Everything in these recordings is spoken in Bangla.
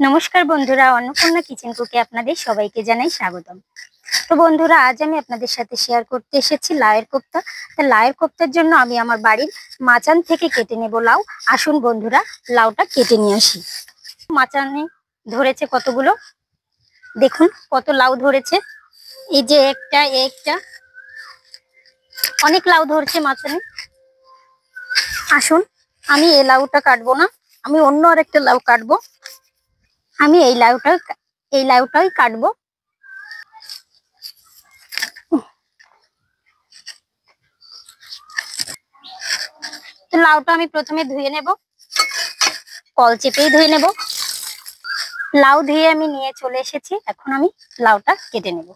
নমস্কার বন্ধুরা, অন্নপূর্ণা কিচেন কুকে আপনাদের সবাইকে জানাই স্বাগতম। তো বন্ধুরা, আজ আমি আপনাদের সাথে শেয়ার করতে এসেছি লাউয়ের কোপ্তা। তা লাউয়ের কোপ্তার জন্য আমি আমার বাড়ির মাচান থেকে কেটে নেব লাউ। আসুন বন্ধুরা, লাউটা কেটে নিয়ে আসি। মাচানে ধরেছে কতগুলো, দেখুন কত লাউ ধরেছে। এই যে একটা একটা অনেক লাউ ধরছে মাচানে। আসুন, আমি এই লাউটা কাটবো না, আমি অন্য আরেকটা লাউ কাটবো। আমি এই লাউটাই কাটবো। তো লাউটা আমি প্রথমে ধুয়ে নেব, কল চেপেই ধুয়ে নেব। লাউ ধুয়ে আমি নিয়ে চলে এসেছি, এখন আমি লাউটা কেটে নেব।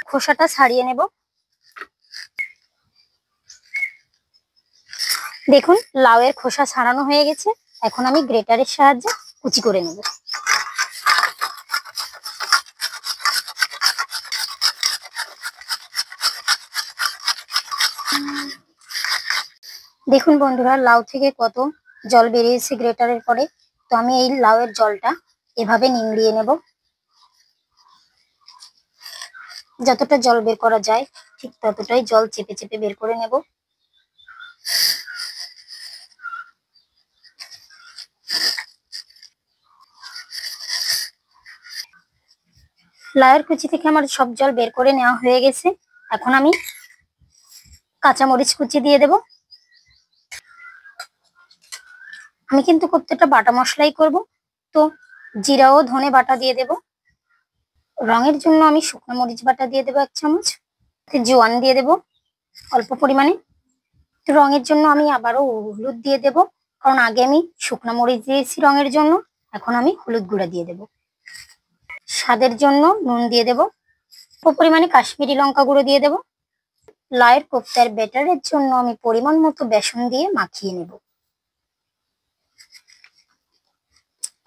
খোসাটা ছাড়িয়ে নেব। দেখুন লাউয়ের খোসা ছাড়ানো হয়ে গেছে, এখন আমি গ্রেটারের সাহায্যে কুচি করে নেব। দেখুন বন্ধুরা, লাউ থেকে কত জল বেরিয়েছে গ্রেটারের পরে। তো আমি এই লাউয়ের জলটা এভাবে নিংড়িয়ে নেব। যতটা জল বের করা যায় ঠিক ততটাই জল চেপে চেপে বের করে নেব। লাউয়ের কুচি থেকে আমার সব জল বের করে নেওয়া হয়ে গেছে। এখন আমি কাঁচামরিচ কুচি দিয়ে দেব। আমি কিন্তু কোপ্তাটা বাটা মশলাই করব, তো জিরা ও ধনে বাটা দিয়ে দেব। রঙের জন্য আমি শুকনো মরিচ বাটা দিয়ে দেবো 1 চামচ। জোয়ান দিয়ে দেব অল্প পরিমাণে। তো রঙের জন্য আমি আবারও হলুদ দিয়ে দেব, কারণ আগে আমি শুকনো মরিচ দিয়েছি রঙের জন্য। এখন আমি হলুদ গুঁড়া দিয়ে দেব। স্বাদের জন্য নুন দিয়ে দেব, অল্প পরিমাণে কাশ্মীরি লঙ্কা গুঁড়ো দিয়ে দেব। লাউয়ের কোপ্তার ব্যাটারের জন্য আমি পরিমাণ মতো বেসন দিয়ে মাখিয়ে নেব।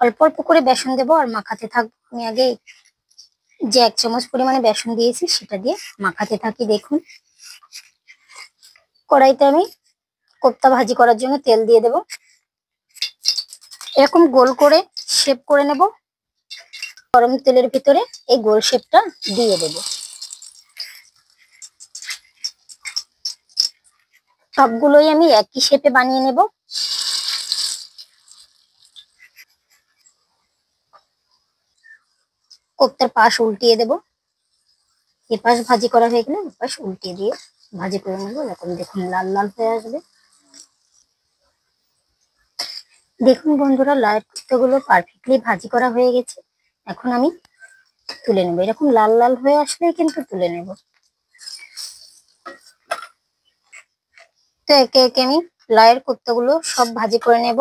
অল্প অল্প করে বেসন দেবো আর মাখাতে থাকবো। আমি আগে যে 1 চামচ পরিমাণে বেসন দিয়েছি সেটা দিয়ে মাখাতে থাকি। দেখুন কড়াইতে আমি কোপ্তা ভাজি করার জন্য তেল দিয়ে দেব। এরকম গোল করে শেপ করে নেব। গরম তেলের ভিতরে এই গোল শেপটা দিয়ে দেব। সবগুলোই আমি একই শেপে বানিয়ে নেব। কোপ্তার পাশ উল্টিয়ে দেব। এপাশ ভাজি করা হয়ে গেলে এপাশ উল্টিয়ে দিয়ে ভাজি করে নেব। এরকম দেখুন লাল লাল হয়ে আসবে। দেখুন বন্ধুরা, লাউয়ের কোপ্তাগুলো পারফেক্টলি ভাজি করা হয়ে গেছে। এখন আমি তুলে নেব। এরকম লাল লাল হয়ে আসলে কিন্তু তুলে নেব। তো একে একে আমি লাউয়ের কোপ্তাগুলো সব ভাজি করে নেব।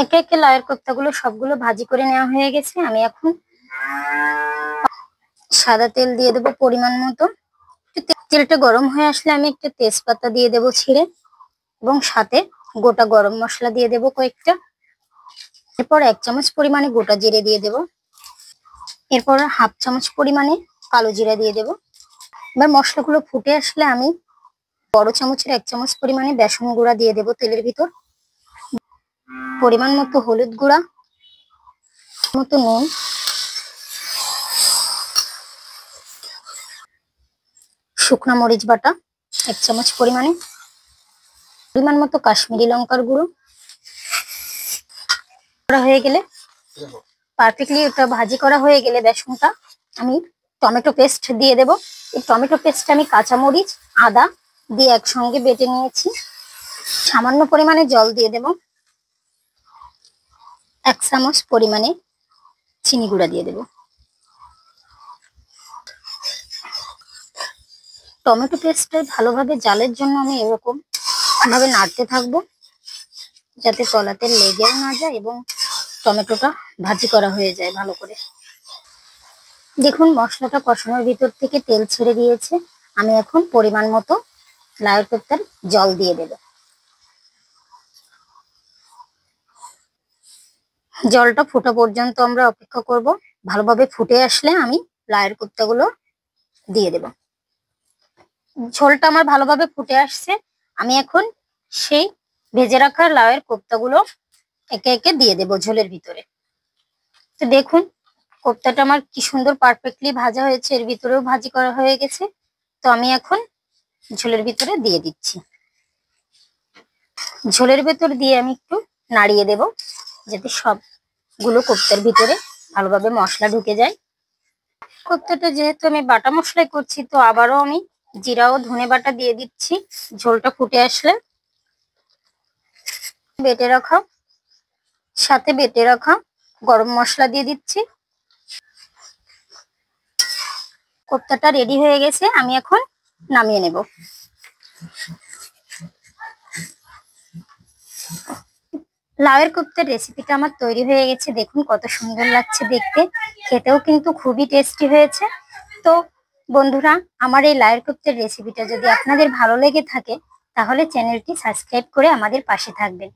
একে একে লাউয়ের কোপ্তাগুলো সবগুলো ভাজি করে নেওয়া হয়ে গেছে। আমি এখন সাদা তেল দিয়ে দেবো পরিমাণ মতো। তেলটা গরম হয়ে আসলে আমি একটা তেজপাতা দিয়ে দেবো ছিঁড়ে, এবং সাথে গোটা গরম মশলা দিয়ে দেবো কয়েকটা। এরপর 1 চামচ পরিমাণে গোটা জিরে দিয়ে দেব। এরপর 1/2 চামচ পরিমাণে কালো জিরা দিয়ে দেব। এবার মশলাগুলো ফুটে আসলে আমি বড় চামচের 1 চামচ পরিমাণে বেসন গুঁড়া দিয়ে দেব তেলের ভিতর। পরিমাণ মতো হলুদ গুঁড়া, মতো নুন, শুকনো মরিচ বাটা 1 চামচ পরিমাণে, পরিমাণ মতো কাশ্মীরি লঙ্কার গুঁড়ো করা হয়ে গেলে, পারফেক্টলি ওটা ভাজি করা হয়ে গেলে বেসনটা আমি টমেটো পেস্ট দিয়ে দেব। এই টমেটো পেস্ট আমি কাঁচামরিচ আদা দিয়ে একসঙ্গে বেটে নিয়েছি। সামান্য পরিমাণে জল দিয়ে দেব। 1 চামচ পরিমাণে চিনি গুঁড়া দিয়ে দেব। টমেটো পেস্টটা ভালোভাবে জালের জন্য আমি এরকম ভাবে নাড়তে থাকবো, যাতে তলাতে লেগেও না যায় এবং টমেটোটা ভাজি করা হয়ে যায় ভালো করে। দেখুন মশলাটা কষানোর ভিতর থেকে তেল ছেড়ে দিয়েছে। আমি এখন পরিমাণ মতো লাউয়ের কোপ্তার জল দিয়ে দেব। জলটা ফোটা পর্যন্ত আমরা অপেক্ষা করব। ভালোভাবে ফুটে আসলে আমি লাউয়ের কোপ্তাগুলো দিয়ে দেব। ঝোলটা আমার ভালোভাবে ফুটে আসছে। আমি এখন সেই ভেজে রাখা লাউয়ের কোপ্তাগুলো একে একে দিয়ে দেব ঝোলের ভিতরে। তো দেখুন কোপ্তাটা আমার কি সুন্দর পারফেক্টলি ভাজা হয়েছে, এর ভিতরেও ভাজি করা হয়ে গেছে। তো আমি এখন ঝোলের ভিতরে দিয়ে দিচ্ছি। ঝোলের ভেতর দিয়ে আমি একটু নাড়িয়ে দেব যাতে সবগুলো কোপ্তার ভিতরে ভালোভাবে মশলা ঢুকে যায়। কোপ্তাটা যেহেতু আমি বাটা মশলাই করছি, তো আবারও আমি জিরা ও ধনে বাটা দিয়ে দিচ্ছি। ঝোলটা ফুটে আসলে বেটে রাখা গরম মশলা দিয়ে দিচ্ছি। কোপ্তাটা রেডি হয়ে গেছে, আমি এখন নামিয়ে নেব। লাউয়ের কোপ্তার রেসিপিটা আমার তৈরি হয়ে গেছে। দেখুন কত সুন্দর লাগছে দেখতে, খেতেও কিন্তু খুবই টেস্টি হয়েছে। তো বন্ধুরা, আমার এই লাউয়ের কোপ্তার রেসিপিটা যদি আপনাদের ভালো লেগে থাকে তাহলে চ্যানেলটি সাবস্ক্রাইব করে আমাদের পাশে থাকবেন।